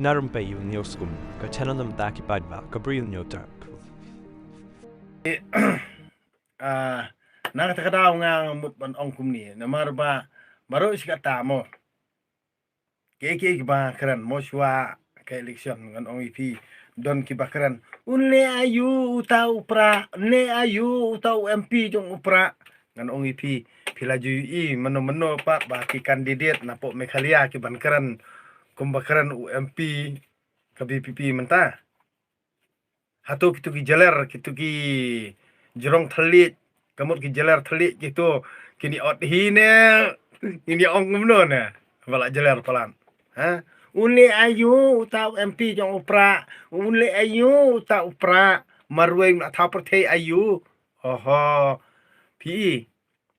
Narum bay yw niosgwm, ga tenon am daki badva, ga bril nyo dark. Nakatadaw nga mut ban ongkum ni namar ba baro iska tamo keke ba kran moswa ka election ngan ong ipi don ki bakran unle ayu utau pra ne ayu utau MP jong upra ngan ong ipi pilaju i meno pa ba ki kandidat na po mekhalia ki ban kran kum bakran UMP ka BPP menta hatu kitu ki jaler kitu ki jerong thalit kamut ki jaler thalit gitu kini ot hine ini ong ngumno na bala jaler palan ha unle ayu utau MP jong upra unle ayu utau upra marweng na tha perthei ayu oho pi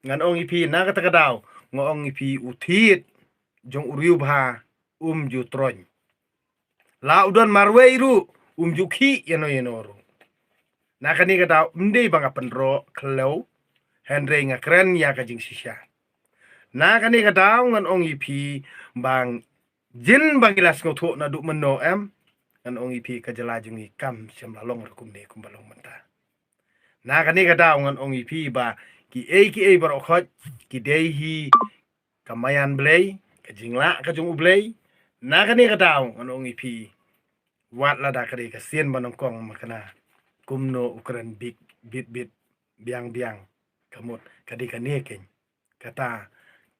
ngan ong ipi na kata kadaw ngong ipi uthit jong uriu bha ju tron la udon marwe iru ju khi yeno ru nakani kadaw mde banga penro klau Henry nga keren ya kajing sisya nakani kadaw ngan ong ipi bang jin bangilas ngotho na du meno ngan ong ipi kajala jungi kam semlalong rekum ne kumbalong menta nakani kadaw ngan ong ipi ba ki e barokhot ki dehi kamayan blay kajingla kajung ublay nakani kadaw ngan ong ipi wat lada kare kasien banongkong makana kumno ukran bit biang kamut kadi kaneken kata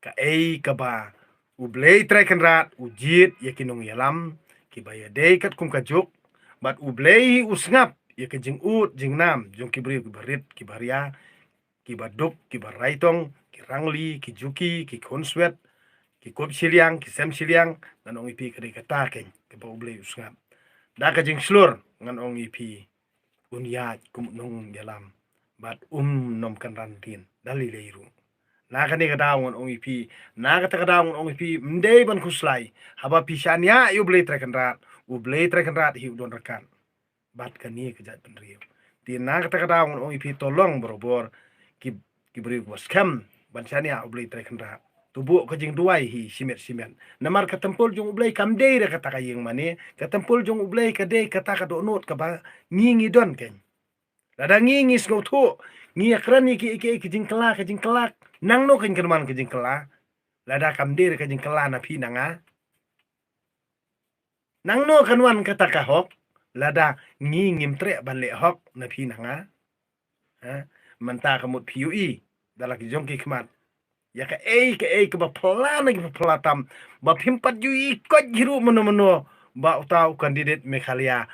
ka ka ba ublay trekan rat ujit yakinong yalam kibaya day kat kum kajuk bat ublay usngap yakajing ut jing nam jong kibri kibarit kibaria kibaduk kibaraitong kirangli kijuki kikonswet kikop siliang kisem siliang ngan ong ipi kadi kata ken kiba ublay usngap da kajing slur ngan ong ipi unyat kum nong yalam bat nom kan rantin dali leiru nakani kadawngon ong ipi nakata kadawngon ong ipi mdei ban kuslai haba pisania yu blei trekan rat u blei trekan rat hi udon rekan bat kani kejat penriu ti nakata kadawngon ong ipi tolong borobor ki beri was kam ban sania u blei trekan rat tubu kajing duai hi simet namar katempul jong ublei kamdei re kata kayeng mane katempul jong ublei kade kata kadonot ka ba ngingi don ken lada ngingis ngotho ngi akran iki kajing kelak nang no ken kerman kajing kelak lada kamdei re kajing kelak na pi nanga nang no kanwan kata ka hok lada ngingim tre ban le hok na pi nanga ha menta kamut piui dalak jong ki khmat ya ka ba pelana ki pelatam ba pimpat ju ikot jiru meno ba utau kandidat mekhalia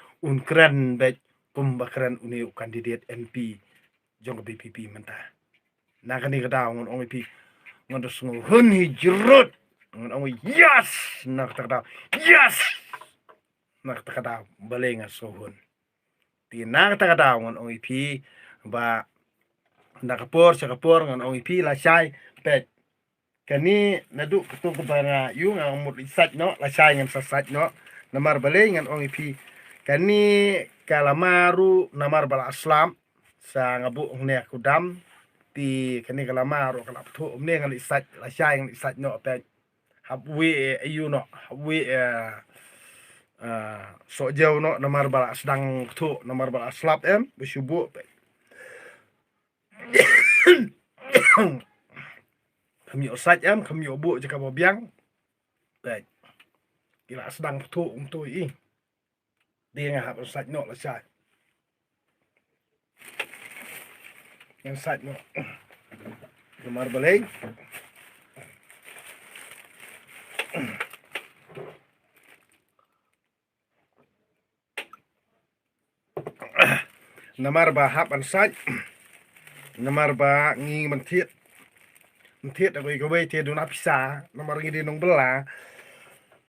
keren bet kumbakran uni kandidat MP jong BPP menta nakani kadaw ngon ong ipi ngondos hun hijrut ngon ong yes nak takadaw yes nak takadaw balenga sohun ti nak takadaw ngon ong ipi ba nakapor ngon ong ipi la sai pet kani nadu ketu kebara yu ngang mut isat no la sai ngan sasat no namar bale ngan ong ipi kani kalamaru namar bala aslam sa ngabu ne kudam ti kani kalamaru kalap thu ne ngan isat la sai ngan isat no pet habwi ayu no habwi so jauh no namar bala sedang thu namar bala aslap bersyubu pet kami osat kami obu jaka bobiang baik kila sedang tu untuk dia ngahap osat no lasai yang sat no gemar balai namar bahap ansat namar ba ngi mentit aku iko bae te dona pisa nomor ngi di nong bela